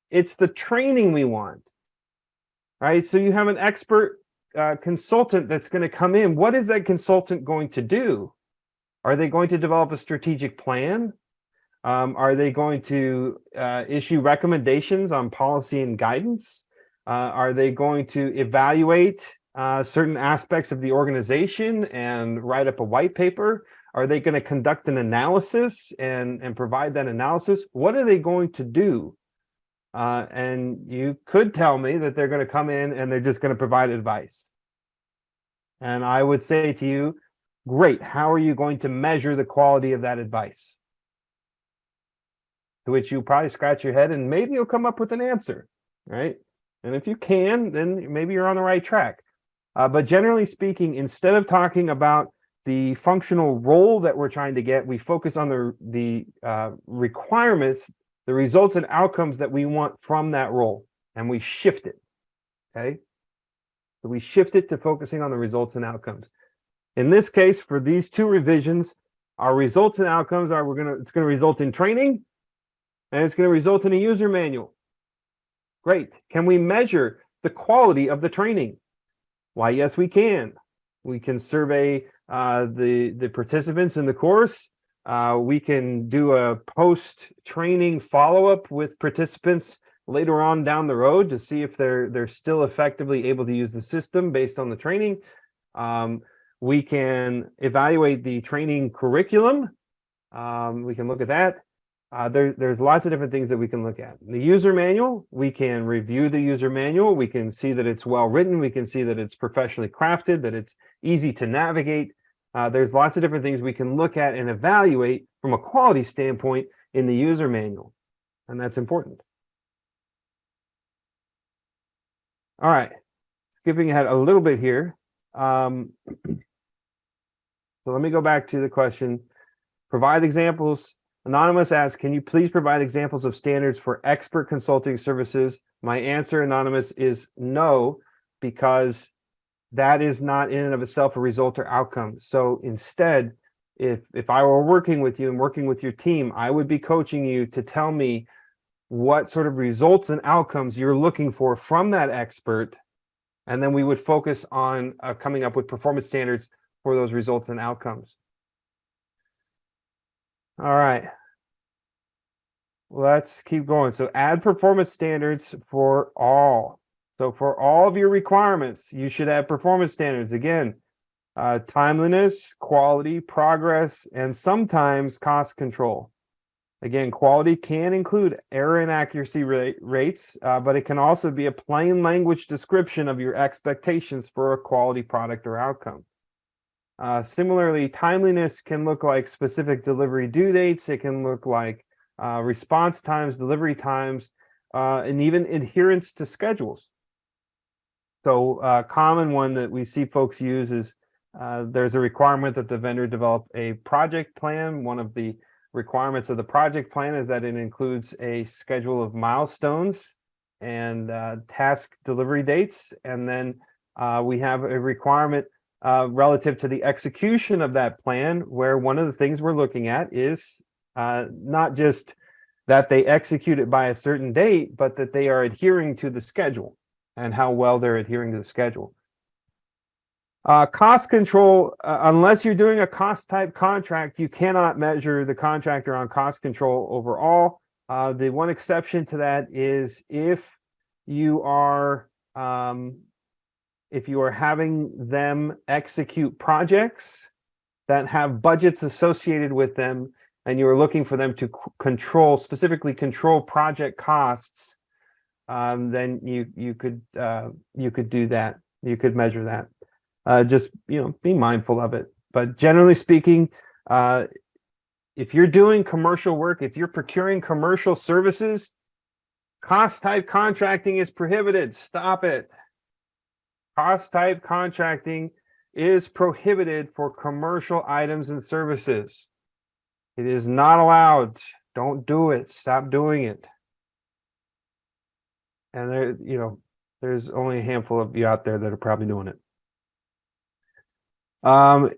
It's the training we want, right? So you have an expert consultant that's going to come in. What is that consultant going to do? Are they going to develop a strategic plan? Are they going to issue recommendations on policy and guidance? Are they going to evaluate certain aspects of the organization and write up a white paper? Are they going to conduct an analysis and provide that analysis? What are they going to do? And you could tell me that they're going to come in and they're just going to provide advice. And I would say to you, great, how are you going to measure the quality of that advice? To which you probably scratch your head and maybe you'll come up with an answer, right? And if you can, then maybe you're on the right track. But generally speaking, instead of talking about the functional role that we're trying to get, we focus on the requirements, the results and outcomes that we want from that role, and we shift it. Okay, so we shift it to focusing on the results and outcomes. In this case, for these two revisions, our results and outcomes are it's going to result in training, and it's going to result in a user manual. Great. Can we measure the quality of the training? Why, yes, we can. We can survey the participants in the course. We can do a post-training follow-up with participants later on down the road to see if they're still effectively able to use the system based on the training. We can evaluate the training curriculum. We can look at that. There's lots of different things that we can look at. The user manual, we can review the user manual. We can see that it's well written. We can see that it's professionally crafted, that it's easy to navigate. There's lots of different things we can look at and evaluate from a quality standpoint in the user manual, and that's important. All right, skipping ahead a little bit here. So let me go back to the question. Provide examples. Anonymous asks, can you please provide examples of standards for expert consulting services? My answer, Anonymous, is no, because that is not in and of itself a result or outcome. So instead, if I were working with you and working with your team, I would be coaching you to tell me what sort of results and outcomes you're looking for from that expert. And then we would focus on coming up with performance standards for those results and outcomes. All right, let's keep going. So add performance standards for all. So for all of your requirements, you should add performance standards. Again, timeliness, quality, progress, and sometimes cost control. Again, quality can include error and accuracy rates, but it can also be a plain language description of your expectations for a quality product or outcome. Similarly, timeliness can look like specific delivery due dates. It can look like response times, delivery times, and even adherence to schedules. So a common one that we see folks use is there's a requirement that the vendor develop a project plan. One of the requirements of the project plan is that it includes a schedule of milestones and task delivery dates. And then we have a requirement relative to the execution of that plan, where one of the things we're looking at is not just that they execute it by a certain date, but that they are adhering to the schedule and how well they're adhering to the schedule. Cost control, unless you're doing a cost type contract, you cannot measure the contractor on cost control overall. The one exception to that is if you are having them execute projects that have budgets associated with them, and you're looking for them to specifically control project costs, then you could do that. You could measure that. Just be mindful of it. But generally speaking, if you're doing commercial work, if you're procuring commercial services, cost type contracting is prohibited. Stop it. Cost type contracting is prohibited for commercial items and services. It is not allowed. Don't do it. Stop doing it. And there's only a handful of you out there that are probably doing it.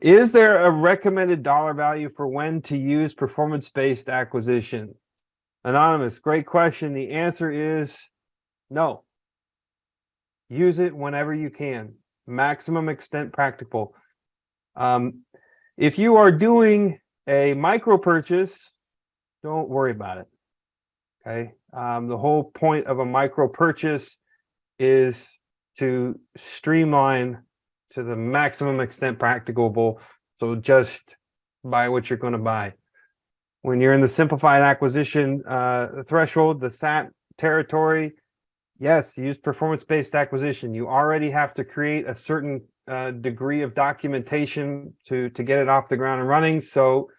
Is there a recommended dollar value for when to use performance-based acquisition? Anonymous, great question. The answer is no. Use it whenever you can, maximum extent practicable. If you are doing a micro purchase, don't worry about it. Okay. The whole point of a micro purchase is to streamline to the maximum extent practicable. So just buy what you're going to buy. When you're in the simplified acquisition threshold, the SAT territory, yes, use performance-based acquisition. You already have to create a certain degree of documentation to get it off the ground and running. So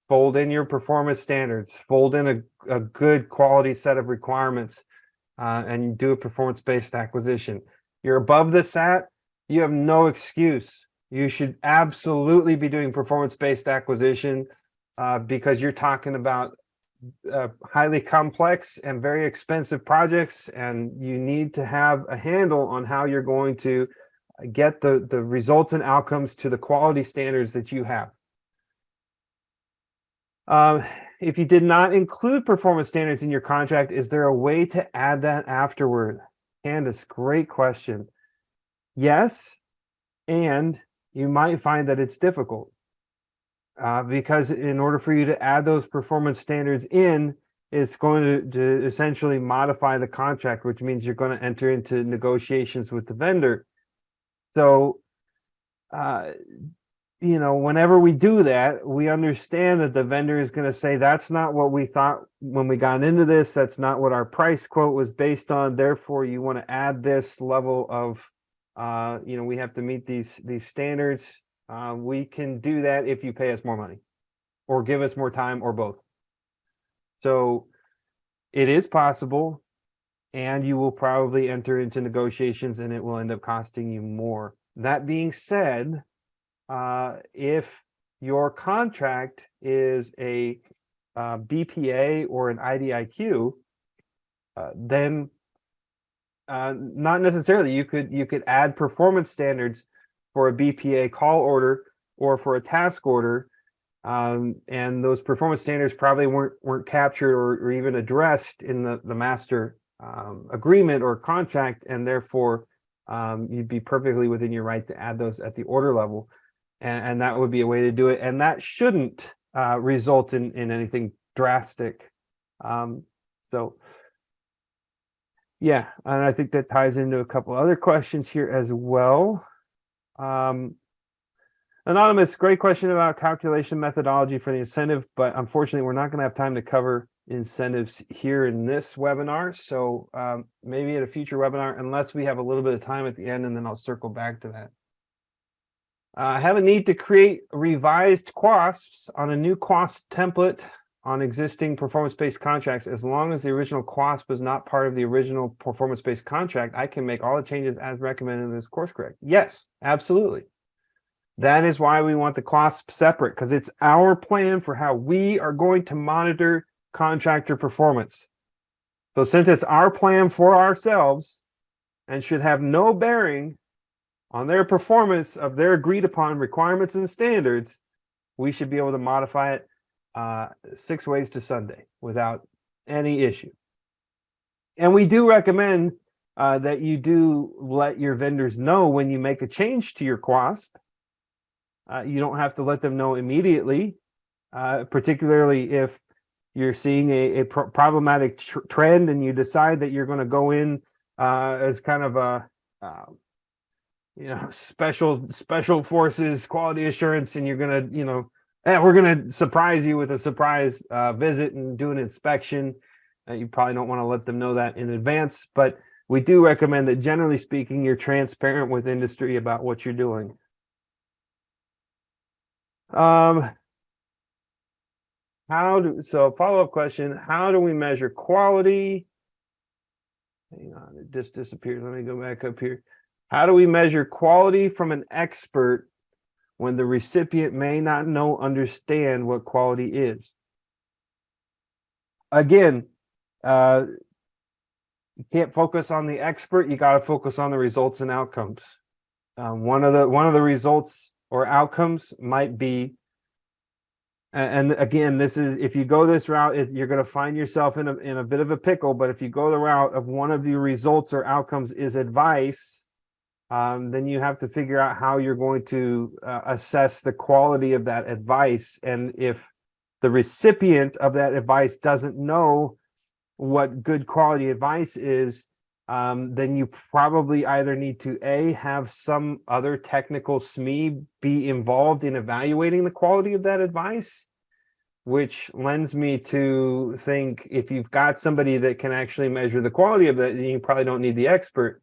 fold in your performance standards, fold in a good quality set of requirements. and you do a performance-based acquisition. You're above the SAT, you have no excuse. You should absolutely be doing performance-based acquisition because you're talking about highly complex and very expensive projects, and you need to have a handle on how you're going to get the results and outcomes to the quality standards that you have. If you did not include performance standards in your contract, is there a way to add that afterward? Candace, great question. Yes, and you might find that it's difficult because in order for you to add those performance standards in, it's going to essentially modify the contract, which means you're going to enter into negotiations with the vendor. So, you know, whenever we do that, we understand that the vendor is going to say, that's not what we thought when we got into this. That's not what our price quote was based on. Therefore, you want to add this level of, you know, we have to meet these standards. We can do that if you pay us more money or give us more time or both. So it is possible, and you will probably enter into negotiations and it will end up costing you more. That being said, if your contract is a BPA or an IDIQ, then not necessarily. You could add performance standards for a BPA call order or for a task order, and those performance standards probably weren't captured or even addressed in the master agreement or contract, and therefore you'd be perfectly within your right to add those at the order level. And that would be a way to do it. And that shouldn't result in anything drastic. So, yeah, and I think that ties into a couple other questions here as well. Anonymous, great question about calculation methodology for the incentive, but unfortunately, we're not going to have time to cover incentives here in this webinar. So maybe at a future webinar, unless we have a little bit of time at the end, and then I'll circle back to that. I have a need to create revised QASPs on a new QASP template on existing performance-based contracts. As long as the original QASP is not part of the original performance-based contract, I can make all the changes as recommended in this course correct. Yes, absolutely. That is why we want the QASP separate, because it's our plan for how we are going to monitor contractor performance. So since it's our plan for ourselves and should have no bearing on their performance of their agreed upon requirements and standards, we should be able to modify it 6 ways to Sunday without any issue. And we do recommend that you do let your vendors know when you make a change to your QASP. You don't have to let them know immediately, particularly if you're seeing a problematic trend and you decide that you're going to go in as kind of a you know, special forces quality assurance, and you're gonna, you know, we're gonna surprise you with a surprise visit and do an inspection. You probably don't want to let them know that in advance, but we do recommend that, generally speaking, you're transparent with industry about what you're doing. So follow-up question: how do we measure quality? Hang on, it just disappeared. Let me go back up here. How do we measure quality from an expert when the recipient may not understand what quality is? Again, you can't focus on the expert. You got to focus on the results and outcomes. One of the results or outcomes might be, and again, this is, if you go this route, you're going to find yourself in a bit of a pickle. But if you go the route of one of your results or outcomes is advice, then you have to figure out how you're going to assess the quality of that advice. And if the recipient of that advice doesn't know what good quality advice is, then you probably either need to have some other technical SME be involved in evaluating the quality of that advice, which lends me to think if you've got somebody that can actually measure the quality of that, then you probably don't need the expert.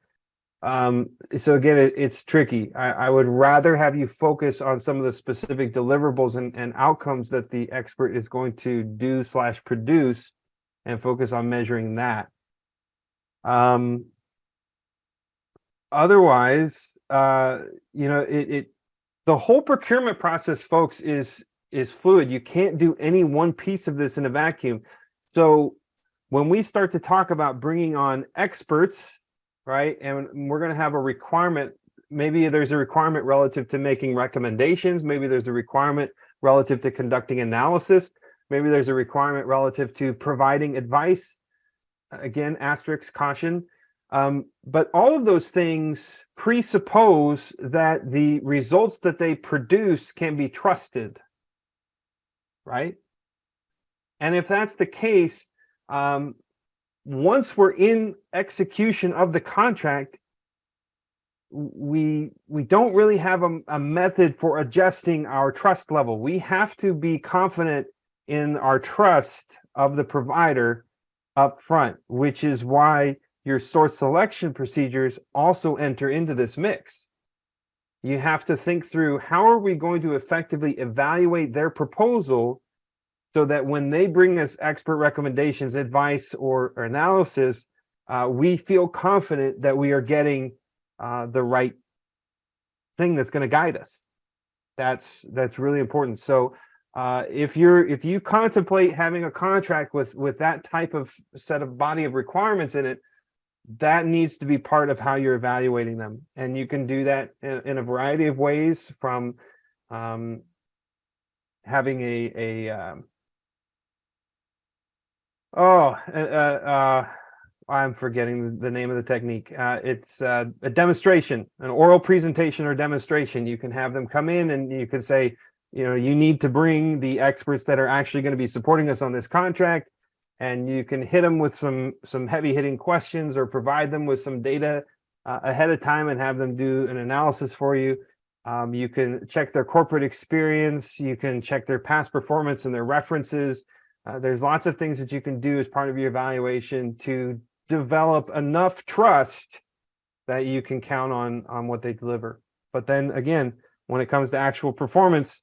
So again, it's tricky. I would rather have you focus on some of the specific deliverables and outcomes that the expert is going to do/produce, and focus on measuring that. Otherwise, the whole procurement process, folks, is fluid. You can't do any one piece of this in a vacuum. So when we start to talk about bringing on experts, right, and we're going to have a requirement, maybe there's a requirement relative to making recommendations, maybe there's a requirement relative to conducting analysis, maybe there's a requirement relative to providing advice. Again, asterisk, caution. But all of those things presuppose that the results that they produce can be trusted, right? And if that's the case, once we're in execution of the contract, we don't really have a method for adjusting our trust level. We have to be confident in our trust of the provider up front, which is why your source selection procedures also enter into this mix. You have to think through, how are we going to effectively evaluate their proposal so that when they bring us expert recommendations, advice, or analysis, we feel confident that we are getting the right thing that's going to guide us. That's really important. So if you contemplate having a contract with that type of set of body of requirements in it, that needs to be part of how you're evaluating them. And you can do that in a variety of ways, from having I'm forgetting the name of the technique. It's a demonstration, an oral presentation or demonstration. You can have them come in and you can say, you need to bring the experts that are actually going to be supporting us on this contract, and you can hit them with some heavy hitting questions, or provide them with some data ahead of time and have them do an analysis for you. You can check their corporate experience. You can check their past performance and their references. There's lots of things that you can do as part of your evaluation to develop enough trust that you can count on what they deliver. But then again, when it comes to actual performance,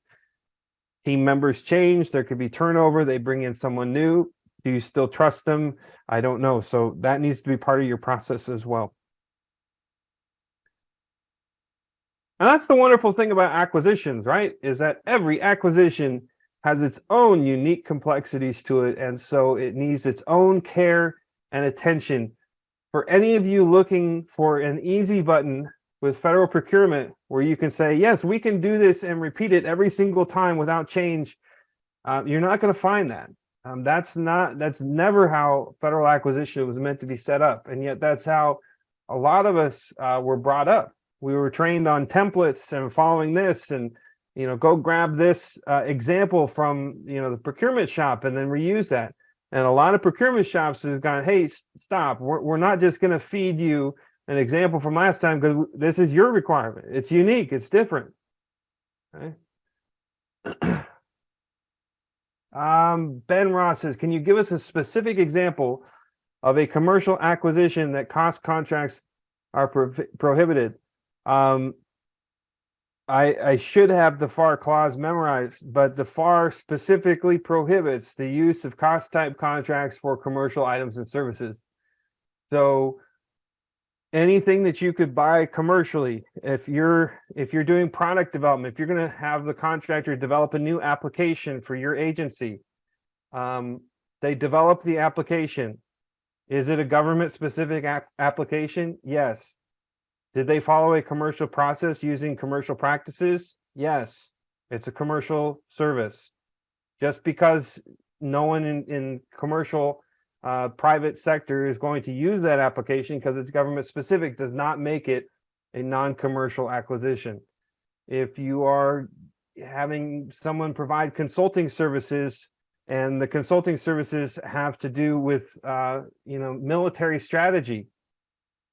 team members change, there could be turnover, they bring in someone new. Do you still trust them? I don't know. So that needs to be part of your process as well. And that's the wonderful thing about acquisitions, right? Is that every acquisition has its own unique complexities to it. And so it needs its own care and attention. For any of you looking for an easy button with federal procurement, where you can say, yes, we can do this and repeat it every single time without change, you're not going to find that. That's never how federal acquisition was meant to be set up. And yet that's how a lot of us were brought up. We were trained on templates and following this, and go grab this example from the procurement shop and then reuse that. And a lot of procurement shops have gone, hey, stop. We're not just going to feed you an example from last time because this is your requirement. It's unique. It's different. Okay. Ben Ross says, can you give us a specific example of a commercial acquisition that cost contracts are prohibited? I should have the FAR clause memorized, but the FAR specifically prohibits the use of cost type contracts for commercial items and services. So anything that you could buy commercially, if you're doing product development, if you're going to have the contractor develop a new application for your agency, they develop the application. Is it a government specific application? Yes. Did they follow a commercial process using commercial practices? Yes. It's a commercial service. Just because no one in commercial private sector is going to use that application because it's government specific does not make it a non-commercial acquisition. If you are having someone provide consulting services, and the consulting services have to do with military strategy,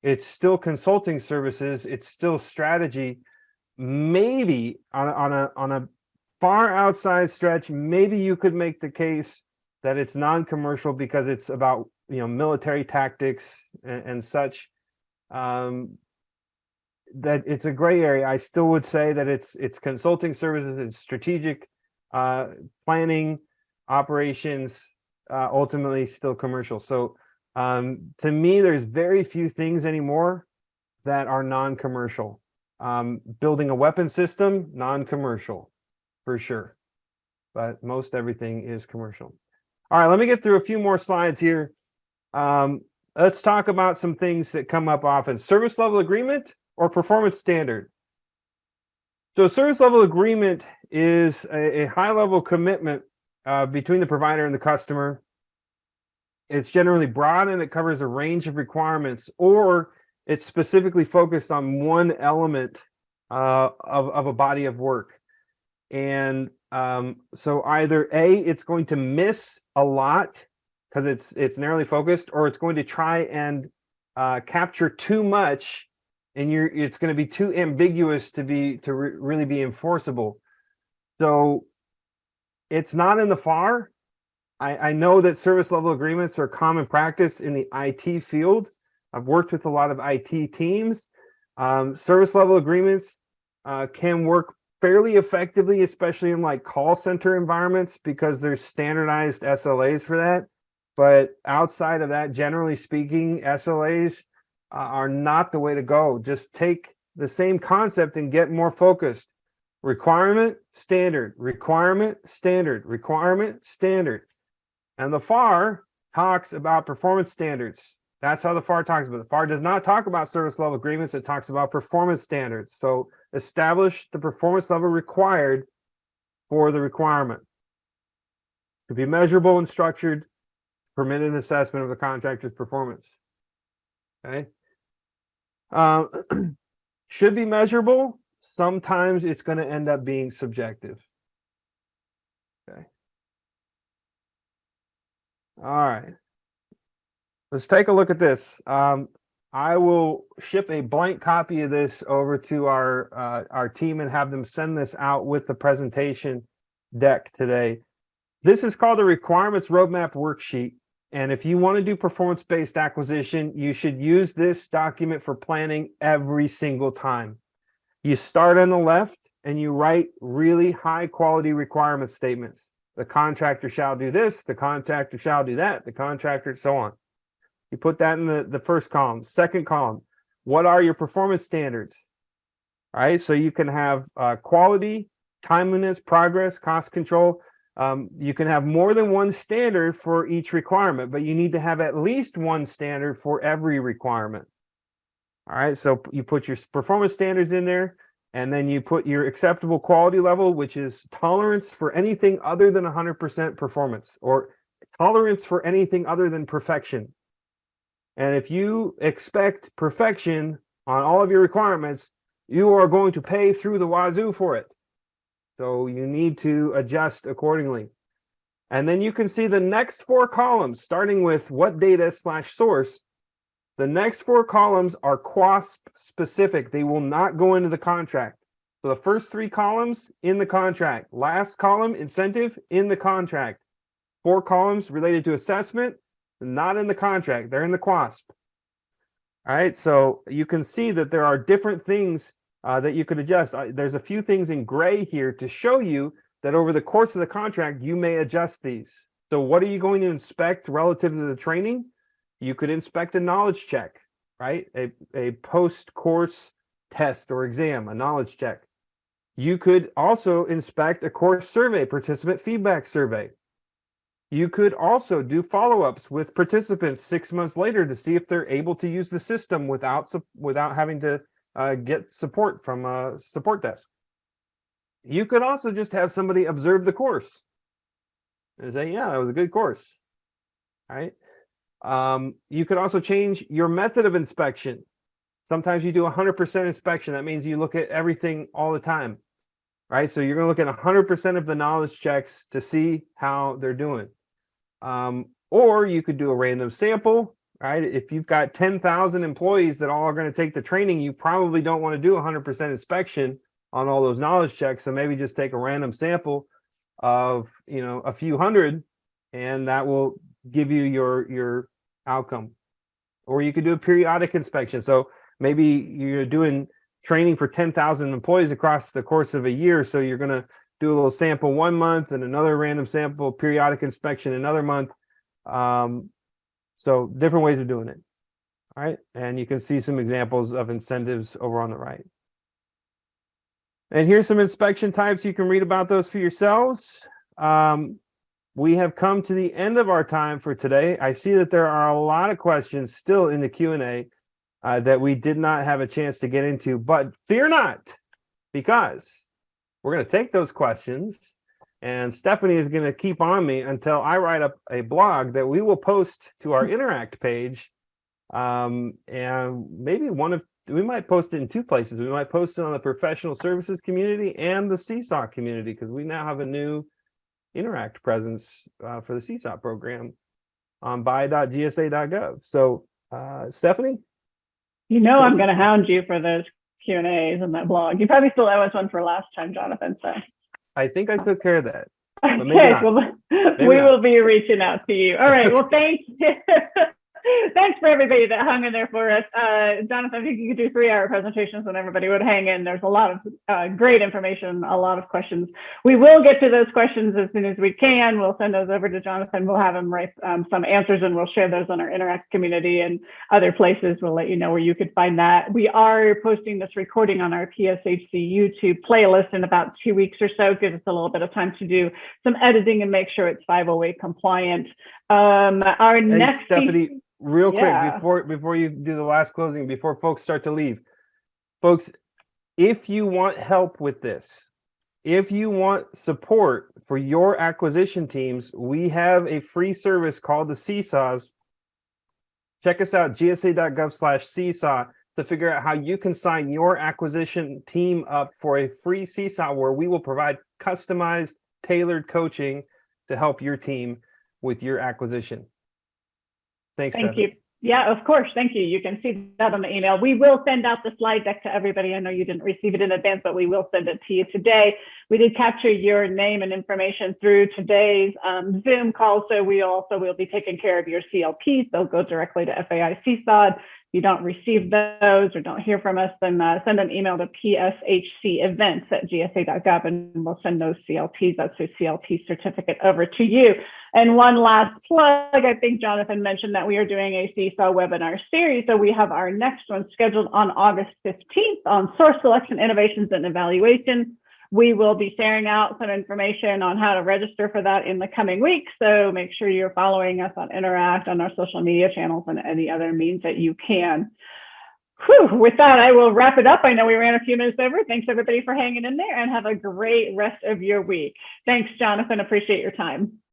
it's still consulting services, it's still strategy. Maybe on a far outside stretch, maybe you could make the case that it's non-commercial because it's about military tactics and such. That it's a gray area. I still would say that it's consulting services, it's strategic planning, operations, ultimately still commercial. So To me, there's very few things anymore that are non-commercial. Building a weapon system, non-commercial, for sure. But most everything is commercial. All right, let me get through a few more slides here. Let's talk about some things that come up often. Service level agreement or performance standard. So service level agreement is a high level commitment between the provider and the customer. It's generally broad and it covers a range of requirements, or it's specifically focused on one element of a body of work. And so either A, it's going to miss a lot because it's narrowly focused, or it's going to try and capture too much, and it's going to be too ambiguous to really be enforceable. So it's not in the FAR. I know that service level agreements are common practice in the IT field. I've worked with a lot of IT teams. Service level agreements can work fairly effectively, especially in like call center environments, because there's standardized SLAs for that. But outside of that, generally speaking, SLAs are not the way to go. Just take the same concept and get more focused. Requirement, standard, requirement, standard, requirement, standard. And the FAR talks about performance standards. That's how the FAR talks about it. The FAR does not talk about service level agreements. It talks about performance standards. So establish the performance level required for the requirement. To be measurable and structured, permit an assessment of the contractor's performance. Okay. Should be measurable. Sometimes it's going to end up being subjective. Okay. All right. Let's take a look at this. I will ship a blank copy of this over to our team and have them send this out with the presentation deck today. This is called the Requirements Roadmap Worksheet. And if you want to do performance-based acquisition, you should use this document for planning every single time. You start on the left and you write really high quality requirement statements. The contractor shall do this, the contractor shall do that, the contractor, so on. You put that in the first column. Second column, what are your performance standards? All right, so you can have quality, timeliness, progress, cost control. You can have more than one standard for each requirement, but you need to have at least one standard for every requirement. All right, so you put your performance standards in there, and then you put your acceptable quality level, which is tolerance for anything other than 100% performance, or tolerance for anything other than perfection. And if you expect perfection on all of your requirements, you are going to pay through the wazoo for it. So you need to adjust accordingly. And then you can see the next four columns, starting with what data / source. The next four columns are QASP specific. They will not go into the contract. So the first three columns in the contract, last column incentive in the contract, 4 columns related to assessment, not in the contract. They're in the QASP. All right, so you can see that there are different things that you could adjust. There's a few things in gray here to show you that over the course of the contract, you may adjust these. So what are you going to inspect relative to the training? You could inspect a knowledge check, right? A post-course test or exam, a knowledge check. You could also inspect a course survey, participant feedback survey. You could also do follow-ups with participants 6 months later to see if they're able to use the system without having to get support from a support desk. You could also just have somebody observe the course and say, yeah, that was a good course. All right. You could also change your method of inspection. Sometimes you do 100% inspection. That means you look at everything all the time, right? So you're going to look at 100% of the knowledge checks to see how they're doing. Or you could do a random sample, right? If you've got 10,000 employees that all are going to take the training, you probably don't want to do 100% inspection on all those knowledge checks. So maybe just take a random sample of, a few hundred, and that will give you your outcome. Or you could do a periodic inspection. So maybe you're doing training for 10,000 employees across the course of a year. So you're going to do a little sample 1 month and another random sample, periodic inspection another month. So different ways of doing it. All right. And you can see some examples of incentives over on the right. And here's some inspection types. You can read about those for yourselves. We have come to the end of our time for today. I see that there are a lot of questions still in the Q&A that we did not have a chance to get into, but fear not, because we're going to take those questions and Stephanie is going to keep on me until I write up a blog that we will post to our Interact page. And maybe we might post it in two places. We might post it on the professional services community and the CSAW community, because we now have a new Interact presence for the CSAW program on buy.gsa.gov. So, Stephanie? I'm going to hound you for those Q&As in that blog. You probably still owe us one for last time, Jonathan. So I think I took care of that. Okay, well, we will be reaching out to you. All right, well, thanks. Thanks for everybody that hung in there for us. Jonathan, I think you could do 3-hour presentations and everybody would hang in. There's a lot of great information, a lot of questions. We will get to those questions as soon as we can. We'll send those over to Jonathan. We'll have him write some answers and we'll share those on our Interact community and other places. We'll let you know where you could find that. We are posting this recording on our PSHC YouTube playlist in about 2 weeks or so. Give us a little bit of time to do some editing and make sure it's 508 compliant. Our next Stephanie, real quick, before you do the last closing, before folks start to leave, folks, if you want help with this, if you want support for your acquisition teams, we have a free service called the CSAWs. Check us out, gsa.gov/CSAW, to figure out how you can sign your acquisition team up for a free CSAW where we will provide customized, tailored coaching to help your team with your acquisition. Thanks. Thank you. Yeah, of course. Thank you. You can see that on the email. We will send out the slide deck to everybody. I know you didn't receive it in advance, but we will send it to you today. We did capture your name and information through today's Zoom call, so we also will be taking care of your CLPs. They'll go directly to FAI CSAW. If you don't receive those or don't hear from us, then send an email to pshcevents@gsa.gov and we'll send those CLPs, that's your CLP certificate, over to you. And one last plug, I think Jonathan mentioned that we are doing a CSAW webinar series. So we have our next one scheduled on August 15th on source selection, innovations, and evaluation. We will be sharing out some information on how to register for that in the coming weeks. So make sure you're following us on Interact, on our social media channels, and any other means that you can. Whew, with that, I will wrap it up. I know we ran a few minutes over. Thanks everybody for hanging in there and have a great rest of your week. Thanks, Jonathan. Appreciate your time.